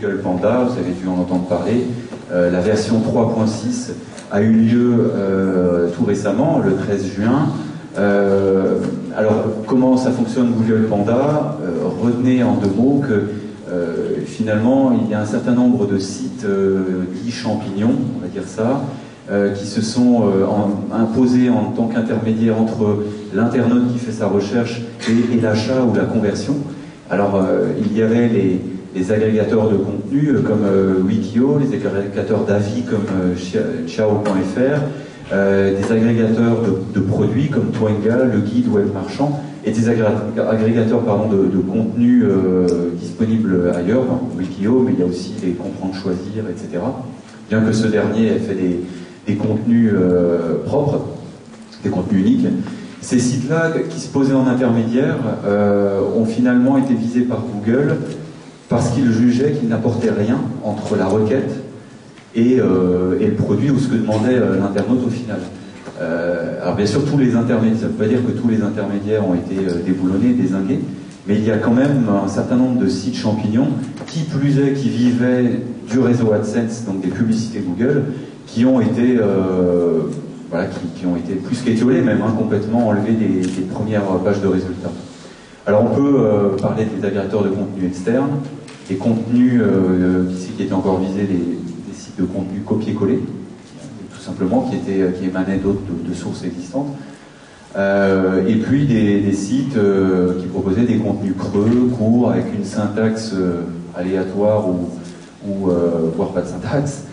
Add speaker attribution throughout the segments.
Speaker 1: Google Panda, vous avez dû en entendre parler. La version 3.6 a eu lieu tout récemment, le 13 juin. Alors, comment ça fonctionne Google Panda? Retenez en 2 mots que finalement, il y a un certain nombre de sites dits champignons, on va dire ça, qui se sont imposés en tant qu'intermédiaire entre l'internaute qui fait sa recherche et l'achat ou la conversion. Alors, il y avait les agrégateurs de contenu comme Wikio, les agrégateurs d'avis comme Ciao.fr, des agrégateurs de produits comme Twenga, le guide web marchand, et des agrégateurs de contenu disponibles ailleurs, Wikio, mais il y a aussi les comprendre, choisir, etc. Bien que ce dernier ait fait des contenus propres, des contenus uniques. Ces sites-là, qui se posaient en intermédiaire, ont finalement été visés par Google parce qu'ils jugeaient qu'ils n'apportaient rien entre la requête et le produit ou ce que demandait l'internaute au final. Alors bien sûr, tous les intermédiaires, ça ne veut pas dire que tous les intermédiaires ont été déboulonnés, dézingués, mais il y a quand même un certain nombre de sites champignons, qui plus est, qui vivaient du réseau AdSense, donc des publicités Google, qui ont été, qui ont été plus qu'étiolés, même complètement enlevés des premières pages de résultats. Alors on peut parler des agrégateurs de contenu externes, des contenus qui étaient encore visés, des sites de contenu copier-coller, tout simplement, qui émanaient d'autres de sources existantes. Et puis des sites qui proposaient des contenus creux, courts, avec une syntaxe aléatoire ou voire pas de syntaxe,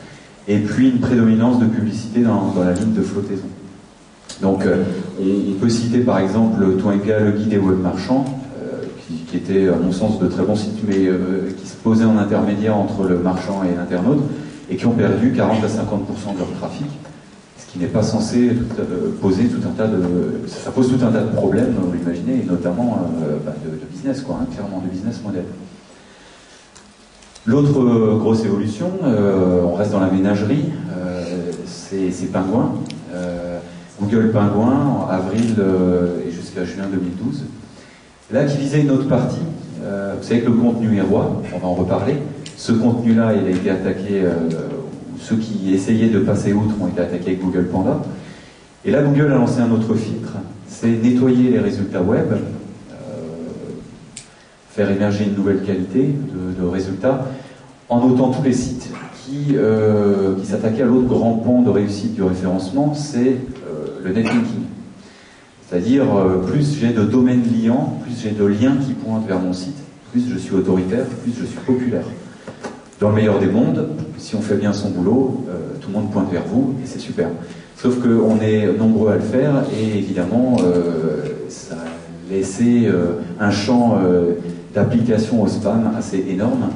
Speaker 1: et puis une prédominance de publicité dans la ligne de flottaison. Donc on peut citer par exemple Twenga, le guide des web marchands, qui était à mon sens de très bons sites, mais qui se posaient en intermédiaire entre le marchand et l'internaute, et qui ont perdu 40 à 50% de leur trafic, ce qui n'est pas censé poser tout un tas de... Ça pose tout un tas de problèmes, vous l'imaginez, et notamment de business, clairement, de business model. L'autre grosse évolution, on reste dans la ménagerie, c'est Penguin. Google Penguin, en avril et jusqu'à juin 2012. Là, qui visait une autre partie. Vous savez que le contenu est roi, on va en reparler. Ce contenu-là, il a été attaqué, ceux qui essayaient de passer outre ont été attaqués avec Google Panda. Et là, Google a lancé un autre filtre, c'est nettoyer les résultats web, faire émerger une nouvelle qualité de résultats, en notant tous les sites qui s'attaquaient à l'autre grand pan de réussite du référencement, c'est le netlinking. C'est-à-dire, plus j'ai de domaines liants, plus j'ai de liens qui pointent vers mon site, plus je suis autoritaire, plus je suis populaire. Dans le meilleur des mondes, si on fait bien son boulot, tout le monde pointe vers vous, et c'est super. Sauf qu'on est nombreux à le faire, et évidemment, ça a laissé un champ d'application au spam assez énorme,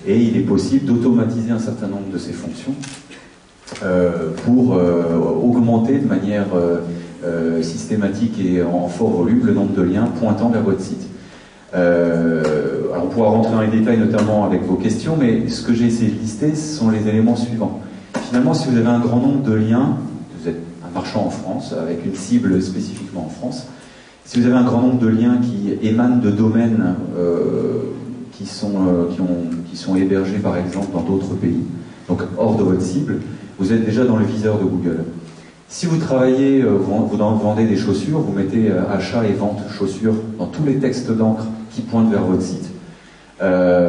Speaker 1: et il est possible d'automatiser un certain nombre de ces fonctions pour augmenter de manière systématique et en fort volume le nombre de liens pointant vers votre site. Alors on pourra rentrer dans les détails notamment avec vos questions, mais ce que j'ai essayé de lister, ce sont les éléments suivants. Finalement, si vous avez un grand nombre de liens, vous êtes un marchand en France, avec une cible spécifiquement en France, si vous avez un grand nombre de liens qui émanent de domaines qui sont hébergés par exemple dans d'autres pays, donc hors de votre cible, vous êtes déjà dans le viseur de Google. Si vous travaillez, vous vendez des chaussures, vous mettez achat et vente chaussures dans tous les textes d'encre qui pointent vers votre site,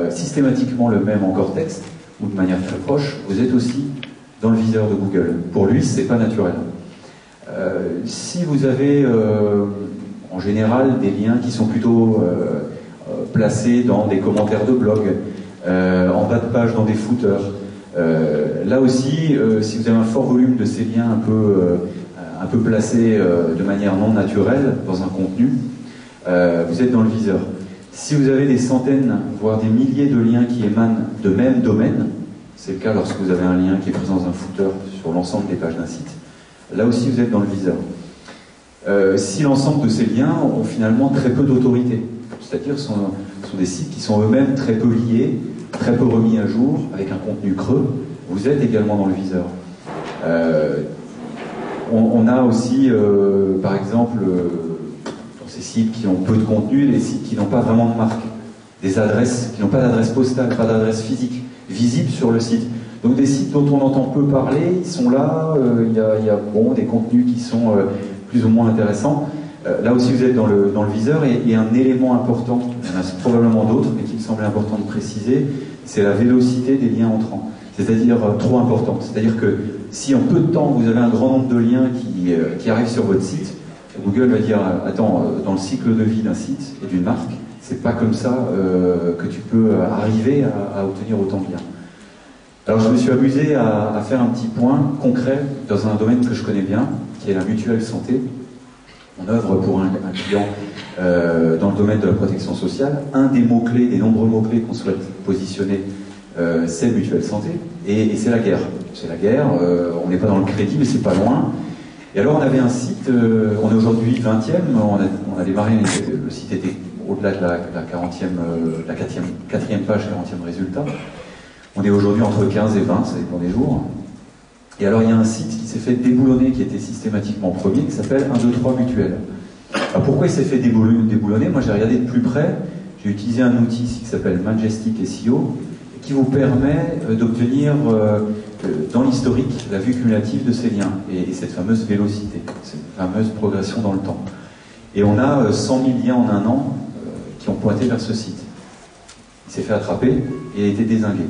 Speaker 1: systématiquement le même encore texte, ou de manière très proche, vous êtes aussi dans le viseur de Google. Pour lui, c'est pas naturel. Si vous avez en général des liens qui sont plutôt placés dans des commentaires de blog, en bas de page dans des footers, là aussi, si vous avez un fort volume de ces liens un peu placés de manière non naturelle dans un contenu, vous êtes dans le viseur. Si vous avez des centaines, voire des milliers de liens qui émanent de même domaine, c'est le cas lorsque vous avez un lien qui est présent dans un footer sur l'ensemble des pages d'un site, là aussi vous êtes dans le viseur. Si l'ensemble de ces liens ont finalement très peu d'autorité, c'est-à-dire sont des sites qui sont eux-mêmes très peu liés, très peu remis à jour, avec un contenu creux, vous êtes également dans le viseur. On a aussi, par exemple, dans ces sites qui ont peu de contenu, des sites qui n'ont pas vraiment de marque, des adresses qui n'ont pas d'adresse postale, pas d'adresse physique, visible sur le site. Donc des sites dont on entend peu parler, ils sont là, il y a bon, des contenus qui sont plus ou moins intéressants. Là aussi vous êtes dans le viseur, et un élément important, il y en a probablement d'autres, mais qui me semblait important de préciser, c'est la vélocité des liens entrants. C'est-à-dire trop importante. C'est-à-dire que si en peu de temps vous avez un grand nombre de liens qui arrivent sur votre site, Google va dire attends, dans le cycle de vie d'un site et d'une marque, c'est pas comme ça que tu peux arriver à obtenir autant de liens. Alors je me suis amusé à faire un petit point concret dans un domaine que je connais bien, qui est la mutuelle santé. On œuvre pour un client dans le domaine de la protection sociale. Un des mots-clés, des nombreux mots-clés qu'on souhaite positionner, c'est mutuelle santé, et c'est la guerre. C'est la guerre, on n'est pas dans le crédit, mais c'est pas loin. Et alors on avait un site, on est aujourd'hui 20e, on a démarré, le site était au-delà de la 4e page, 40e résultat. On est aujourd'hui entre 15 et 20, ça dépend des jours. Et alors il y a un site qui s'est fait déboulonner, qui était systématiquement premier, qui s'appelle 1, 2, 3 Mutuelle. Alors pourquoi il s'est fait déboulonner? Moi j'ai regardé de plus près, j'ai utilisé un outil ici qui s'appelle Majestic SEO, qui vous permet d'obtenir dans l'historique la vue cumulative de ces liens, et cette fameuse vélocité, cette fameuse progression dans le temps. Et on a 100 000 liens en un an qui ont pointé vers ce site. Il s'est fait attraper et a été dézingué.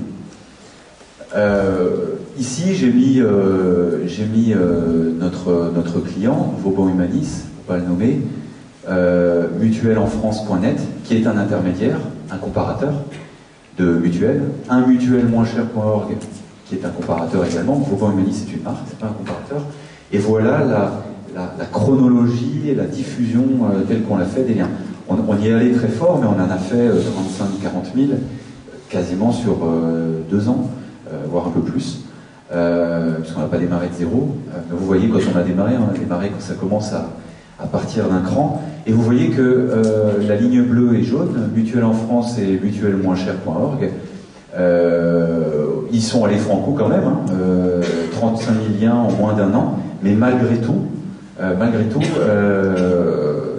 Speaker 1: Ici, j'ai mis notre client, Vauban Humanis, pour ne pas le nommer, mutuelleenfrance.net, qui est un intermédiaire, un comparateur de mutuelles, un mutuellemoincher.org, qui est un comparateur également. Vauban Humanis, c'est une marque, c'est pas un comparateur. Et voilà la chronologie et la diffusion telle qu'on l'a fait des liens. On y est allé très fort, mais on en a fait 35-40 000, quasiment sur 2 ans. Voire un peu plus, puisqu'on n'a pas démarré de zéro. Mais vous voyez, quand on a démarré quand ça commence à partir d'un cran. Et vous voyez que la ligne bleue et jaune, Mutuelle en France et mutuellemoincher.org, ils sont allés franco quand même, 35 000 liens en moins d'un an, mais malgré tout,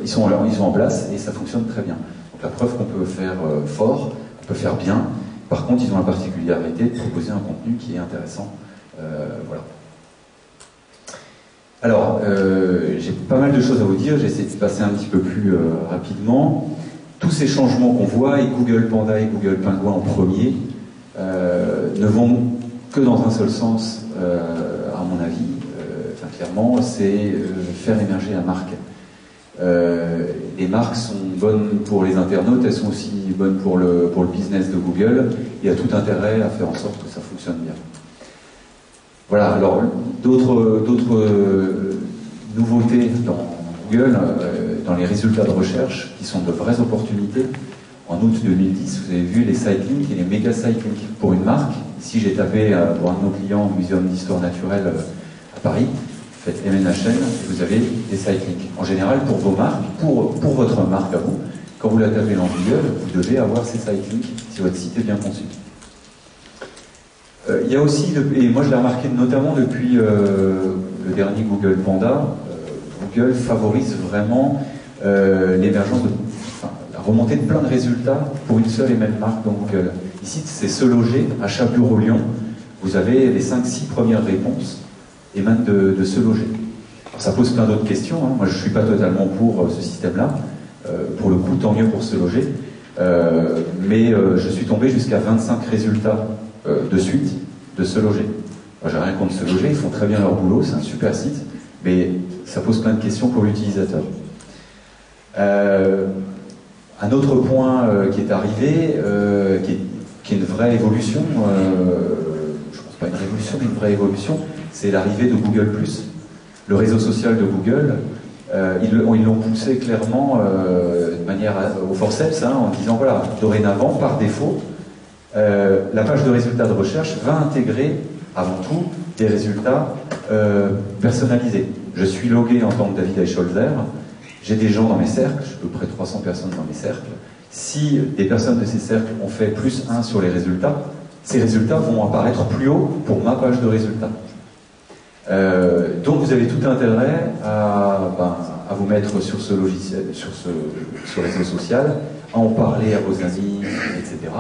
Speaker 1: ils sont en place et ça fonctionne très bien. Donc la preuve qu'on peut faire fort, qu'on peut faire bien. Par contre, ils ont la particularité de proposer un contenu qui est intéressant. Voilà. Alors, j'ai pas mal de choses à vous dire, j'ai essayé de passer un petit peu plus rapidement. Tous ces changements qu'on voit, et Google Panda et Google Penguin en premier, ne vont que dans un seul sens, à mon avis. Clairement, c'est faire émerger la marque. Les marques sont bonnes pour les internautes, elles sont aussi bonnes pour le business de Google. Il y a tout intérêt à faire en sorte que ça fonctionne bien. Voilà, alors d'autres nouveautés dans Google, dans les résultats de recherche, qui sont de vraies opportunités. En août 2010, vous avez vu les sitelinks et les méga sitelinks pour une marque. Ici, j'ai tapé pour un de nos clients, Muséum d'Histoire Naturelle à Paris. Faites MNHN, et vous avez des sitelinks. En général, pour vos marques, pour votre marque à vous, quand vous la tapez dans Google, vous devez avoir ces sitelinks si votre site est bien conçu. Il y a aussi, et moi je l'ai remarqué notamment depuis le dernier Google Panda, Google favorise vraiment l'émergence la remontée de plein de résultats pour une seule et même marque dans Google. Ici, c'est Se Loger à Chat-Bureau-Lyon. Vous avez les 5-6 premières réponses émanent de Se Loger. Alors, ça pose plein d'autres questions. Hein. Moi, je ne suis pas totalement pour ce système-là. Pour le coup, tant mieux pour Se Loger. Mais je suis tombé jusqu'à 25 résultats de suite de Se Loger. Moi, j'ai rien contre Se Loger, ils font très bien leur boulot, c'est un super site, mais ça pose plein de questions pour l'utilisateur. Un autre point qui est arrivé, qui est une vraie évolution, je ne pense pas une révolution, mais une vraie évolution, c'est l'arrivée de Google+. Le réseau social de Google, ils l'ont poussé clairement de manière au forceps, hein, en disant voilà, dorénavant, par défaut, la page de résultats de recherche va intégrer avant tout des résultats personnalisés. Je suis logué en tant que David Eicholzer, j'ai des gens dans mes cercles, j'ai à peu près 300 personnes dans mes cercles. Si des personnes de ces cercles ont fait +1 sur les résultats, ces résultats vont apparaître plus haut pour ma page de résultats. Donc vous avez tout intérêt à à vous mettre sur ce logiciel, sur ce réseau social, à en parler à vos amis, etc.,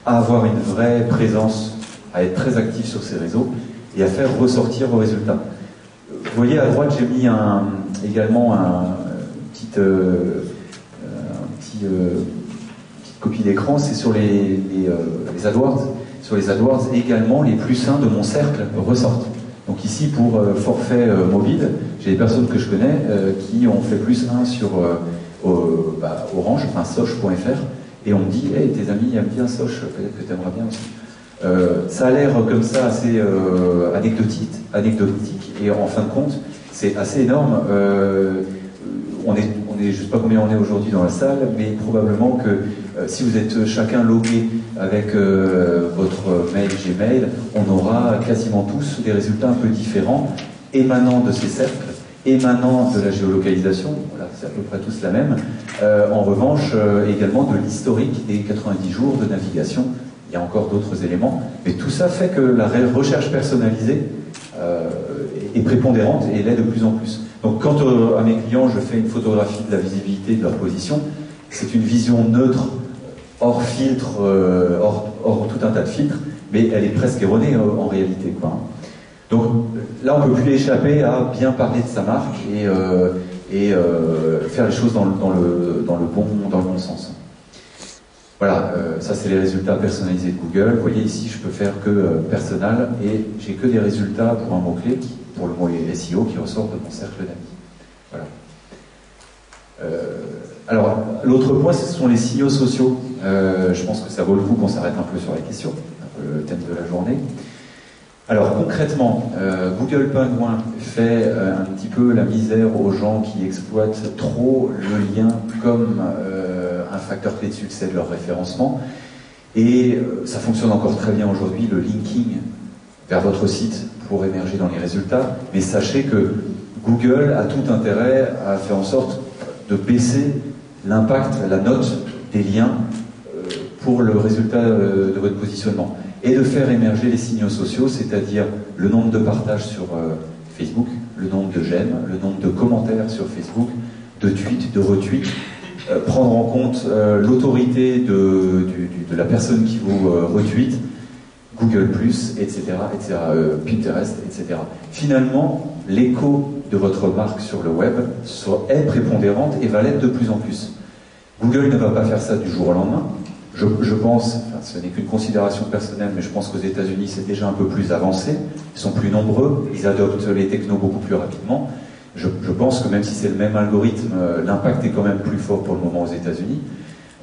Speaker 1: à avoir une vraie présence, à être très actif sur ces réseaux et à faire ressortir vos résultats. Vous voyez, à droite, j'ai mis également petite copie d'écran, c'est sur les AdWords. Sur les AdWords, également, les plus sains de mon cercle ressortent. Donc ici, pour forfait mobile, j'ai des personnes que je connais qui ont fait +1 sur Orange, enfin soch.fr, et on me dit, hey, tes amis aiment bien Soch, peut-être que tu aimerais bien aussi. Ça a l'air comme ça assez anecdotique, et en fin de compte, c'est assez énorme. On est, je ne sais pas combien on est aujourd'hui dans la salle, mais probablement que si vous êtes chacun logué avec votre mail Gmail, on aura quasiment tous des résultats un peu différents, émanant de ces cercles, émanant de la géolocalisation, voilà, c'est à peu près tous la même. En revanche, également de l'historique des 90 jours de navigation. Il y a encore d'autres éléments, mais tout ça fait que la recherche personnalisée est prépondérante et l'est de plus en plus. Donc quand à mes clients je fais une photographie de la visibilité de leur position, c'est une vision neutre, hors filtre, hors tout un tas de filtres, mais elle est presque erronée en réalité, quoi. Donc là on ne peut plus échapper à bien parler de sa marque et faire les choses dans le bon sens. Voilà, ça c'est les résultats personnalisés de Google. Vous voyez ici, je peux faire que personnel et j'ai que des résultats pour un mot-clé, pour le mot SEO qui ressort de mon cercle d'amis. Voilà. Alors, l'autre point, ce sont les signaux sociaux. Je pense que ça vaut le coup qu'on s'arrête un peu sur la question, le thème de la journée. Alors concrètement, Google Penguin fait un petit peu la misère aux gens qui exploitent trop le lien comme un facteur clé de succès de leur référencement. Et ça fonctionne encore très bien aujourd'hui, le linking vers votre site pour émerger dans les résultats. Mais sachez que Google a tout intérêt à faire en sorte de baisser l'impact, la note des liens pour le résultat de votre positionnement. Et de faire émerger les signaux sociaux, c'est-à-dire le nombre de partages sur Facebook, le nombre de j'aime, le nombre de commentaires sur Facebook, de tweets, de retweets, prendre en compte l'autorité de la personne qui vous retweet, Google+, etc., etc., Pinterest, etc. Finalement, l'écho de votre marque sur le web est prépondérante et va l'être de plus en plus. Google ne va pas faire ça du jour au lendemain. Je pense, enfin, ce n'est qu'une considération personnelle, mais je pense qu'aux États-Unis c'est déjà un peu plus avancé, ils sont plus nombreux, ils adoptent les technos beaucoup plus rapidement. Je pense que même si c'est le même algorithme, l'impact est quand même plus fort pour le moment aux États-Unis.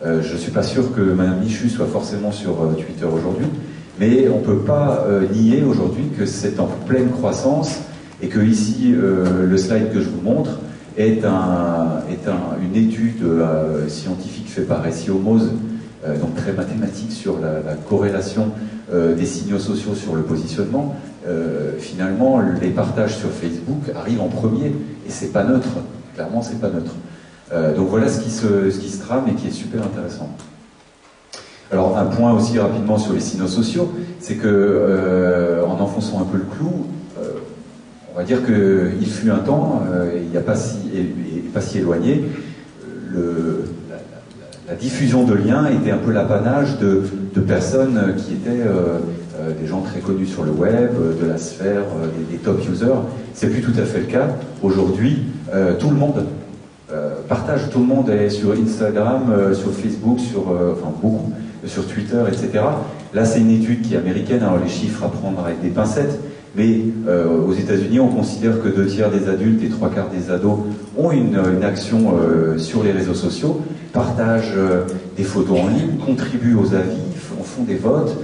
Speaker 1: Je ne suis pas sûr que Madame Michu soit forcément sur Twitter aujourd'hui, mais on ne peut pas nier aujourd'hui que c'est en pleine croissance et que ici, le slide que je vous montre est une étude scientifique faite par SEO Moz, donc très mathématique sur la corrélation des signaux sociaux sur le positionnement. Finalement, les partages sur Facebook arrivent en premier et c'est pas neutre. Clairement, c'est pas neutre. Donc voilà ce qui se trame et qui est super intéressant. Alors un point aussi rapidement sur les signaux sociaux, c'est que en enfonçant un peu le clou, on va dire qu'il fut un temps, il n'y a pas si éloigné, la diffusion de liens était un peu l'apanage de personnes qui étaient des gens très connus sur le web, de la sphère, des top users. C'est plus tout à fait le cas. Aujourd'hui, tout le monde partage, tout le monde est sur Instagram, sur Facebook, enfin beaucoup, sur Twitter, etc. Là, c'est une étude qui est américaine, alors les chiffres à prendre avec des pincettes, mais aux États-Unis, on considère que 2/3 des adultes et 3/4 des ados ont une action sur les réseaux sociaux, partagent des photos en ligne, contribuent aux avis, font des votes,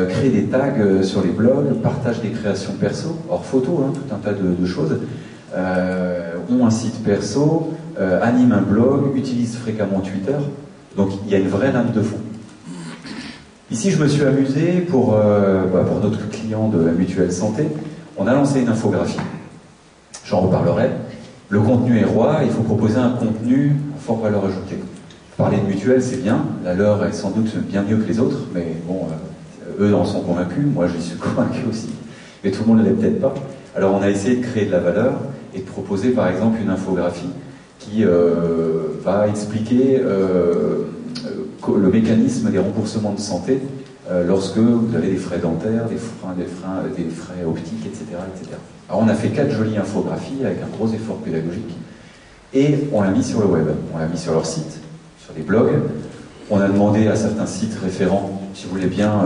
Speaker 1: créent des tags sur les blogs, partagent des créations perso, hors photo, hein, tout un tas de choses, ont un site perso, animent un blog, utilisent fréquemment Twitter. Donc il y a une vraie lame de fond. Ici, je me suis amusé pour notre client de la Mutuelle Santé. On a lancé une infographie. J'en reparlerai. Le contenu est roi, il faut proposer un contenu à forte valeur ajoutée. Parler de mutuelle, c'est bien. La leur est sans doute bien mieux que les autres, mais bon, eux en sont convaincus. Moi, j'y suis convaincu aussi. Mais tout le monde ne l'est peut-être pas. Alors, on a essayé de créer de la valeur et de proposer, par exemple, une infographie qui va expliquer le mécanisme des remboursements de santé lorsque vous avez des frais dentaires, des frais optiques, etc., etc. Alors on a fait 4 jolies infographies avec un gros effort pédagogique et on l'a mis sur le web. On l'a mis sur leur site, sur des blogs. On a demandé à certains sites référents, si vous voulez bien,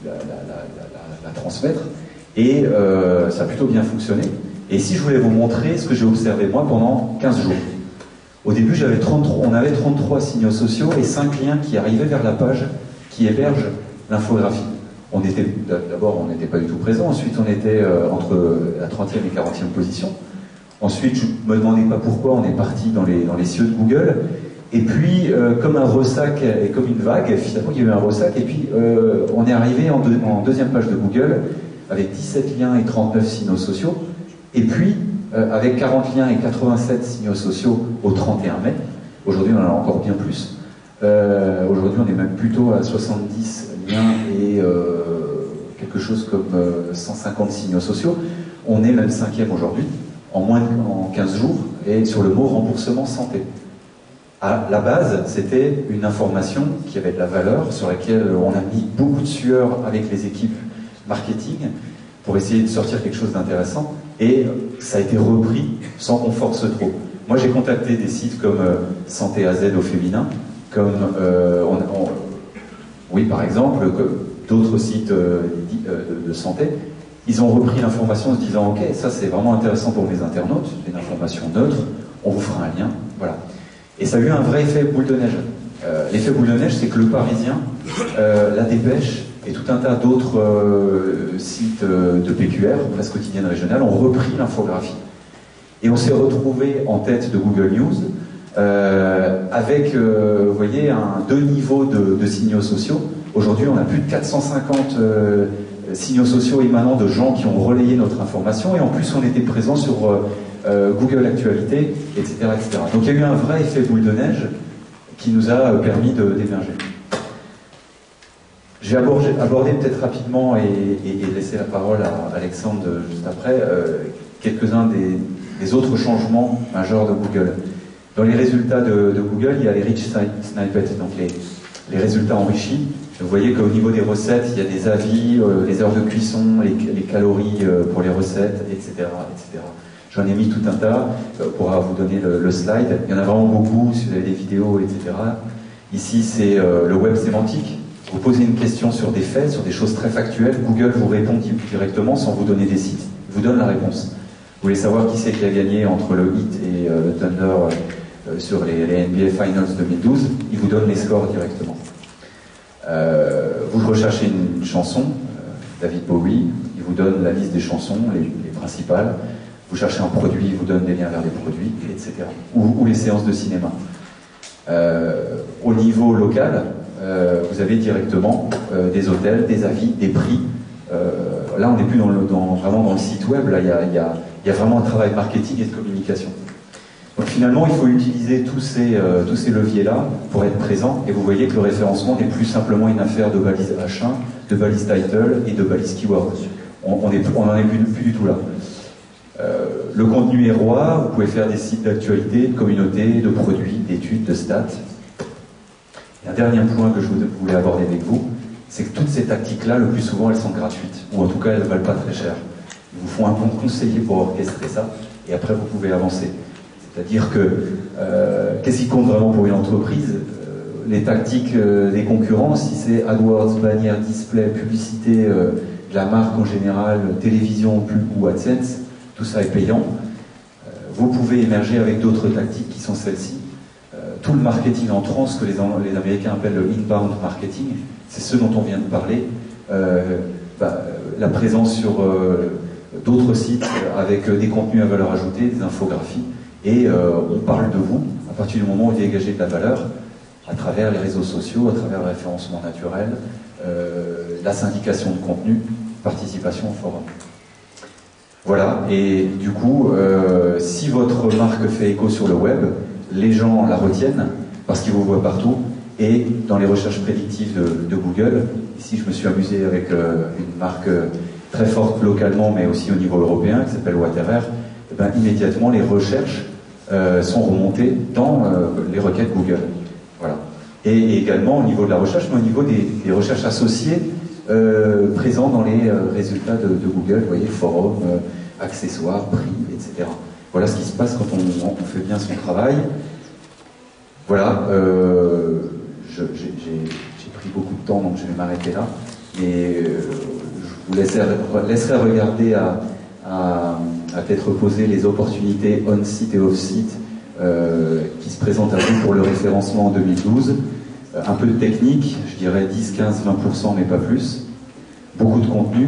Speaker 1: la transmettre. Et ça a plutôt bien fonctionné. Et si je voulais vous montrer ce que j'ai observé moi pendant 15 jours. Au début, on avait 33 signaux sociaux et 5 liens qui arrivaient vers la page qui héberge l'infographie. D'abord, on n'était pas du tout présent. Ensuite, on était entre la 30e et 40e position. Ensuite, je me demandais pas pourquoi on est parti dans les cieux de Google. Et puis, comme un ressac et comme une vague, finalement, il y a eu un ressac. Et puis, on est arrivé en deuxième page de Google avec 17 liens et 39 signaux sociaux. Et puis, avec 40 liens et 87 signaux sociaux au 31 mai. Aujourd'hui, on en a encore bien plus. Aujourd'hui, on est même plutôt à 70 liens et quelque chose comme 150 signaux sociaux. On est même 5e aujourd'hui, en 15 jours, et sur le mot remboursement santé. À la base, c'était une information qui avait de la valeur, sur laquelle on a mis beaucoup de sueur avec les équipes marketing pour essayer de sortir quelque chose d'intéressant, et ça a été repris sans qu'on force trop. Moi, j'ai contacté des sites comme Santé AZ au féminin, comme, oui, par exemple, d'autres sites de santé. Ils ont repris l'information en se disant « Ok, ça c'est vraiment intéressant pour mes internautes, c'est une information neutre, on vous fera un lien. » Voilà. Et ça a eu un vrai effet boule de neige. L'effet boule de neige, c'est que Le Parisien, La Dépêche et tout un tas d'autres sites de PQR, presse quotidienne régionale, ont repris l'infographie. Et on s'est retrouvé en tête de Google News avec, vous voyez, deux niveaux de signaux sociaux. Aujourd'hui, on a plus de 450 signaux sociaux émanant de gens qui ont relayé notre information, et en plus, on était présent sur Google Actualité, etc., etc. Donc il y a eu un vrai effet boule de neige qui nous a permis d'émerger. Je vais aborder peut-être rapidement et laisser la parole à Alexandre juste après, quelques-uns des autres changements majeurs de Google. Dans les résultats de Google, il y a les rich snippets, donc les résultats enrichis. Vous voyez qu'au niveau des recettes, il y a des avis, les heures de cuisson, les calories pour les recettes, etc., etc. J'en ai mis tout un tas, on pourra vous donner le slide. Il y en a vraiment beaucoup, si vous avez des vidéos, etc. Ici, c'est le web sémantique. Vous posez une question sur des faits, sur des choses très factuelles, Google vous répond directement sans vous donner des sites. Il vous donne la réponse. Vous voulez savoir qui c'est qui a gagné entre le Heat et le Thunder sur les NBA Finals 2012, il vous donne les scores directement. Vous recherchez une chanson, David Bowie, il vous donne la liste des chansons, les principales. Vous cherchez un produit, il vous donne des liens vers des produits, etc. Ou les séances de cinéma. Au niveau local, vous avez directement des hôtels, des avis, des prix. Là, on n'est plus vraiment dans le site web, là, il y a vraiment un travail marketing et de communication. Donc finalement, il faut utiliser tous ces leviers-là pour être présent, et vous voyez que le référencement n'est plus simplement une affaire de balise H1, de balise title et de balise keyword. On n'en est plus du tout là. Le contenu est roi, vous pouvez faire des sites d'actualité, de communauté, de produits, d'études, de stats. Et un dernier point que je voulais aborder avec vous, c'est que toutes ces tactiques-là, le plus souvent, elles sont gratuites, ou en tout cas, elles ne valent pas très cher. Ils vous font un compte conseiller pour orchestrer ça, et après, vous pouvez avancer. C'est-à-dire que, qu'est-ce qui compte vraiment pour une entreprise? Les tactiques des concurrents, si c'est AdWords, bannière, display, publicité, de la marque en général, télévision, pub ou AdSense, tout ça est payant. Vous pouvez émerger avec d'autres tactiques qui sont celles-ci. Tout le marketing en trans, que les Américains appellent le inbound marketing, c'est ce dont on vient de parler. La présence sur d'autres sites avec des contenus à valeur ajoutée, des infographies, et on parle de vous à partir du moment où vous dégagez de la valeur à travers les réseaux sociaux, à travers le référencement naturel, la syndication de contenu, participation au forum. Voilà, et du coup, si votre marque fait écho sur le web, les gens la retiennent parce qu'ils vous voient partout, et dans les recherches prédictives de Google, ici je me suis amusé avec une marque très forte localement mais aussi au niveau européen qui s'appelle Waterer, et ben, immédiatement les recherches sont remontées dans les requêtes Google. Voilà. Et également au niveau de la recherche, mais au niveau des recherches associées présentes dans les résultats de Google, vous voyez, forum, accessoires, prix, etc. Voilà ce qui se passe quand on fait bien son travail. Voilà, j'ai pris beaucoup de temps, donc je vais m'arrêter là. Mais je vous laisserai regarder à tête reposée les opportunités on-site et off-site qui se présentent à vous pour le référencement en 2012. Un peu de technique, je dirais 10, 15, 20%, mais pas plus. Beaucoup de contenu,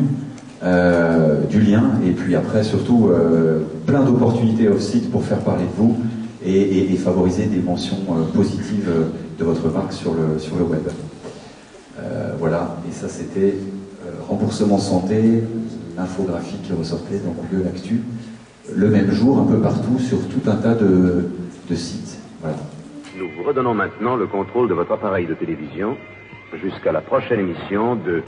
Speaker 1: du lien, et puis après surtout plein d'opportunités off-site pour faire parler de vous et favoriser des mentions positives de votre marque sur le web. Voilà, et ça c'était remboursement santé, l'infographie qui ressortait dans Google Actu, le même jour, un peu partout, sur tout un tas de sites. Voilà.
Speaker 2: Nous vous redonnons maintenant le contrôle de votre appareil de télévision jusqu'à la prochaine émission de...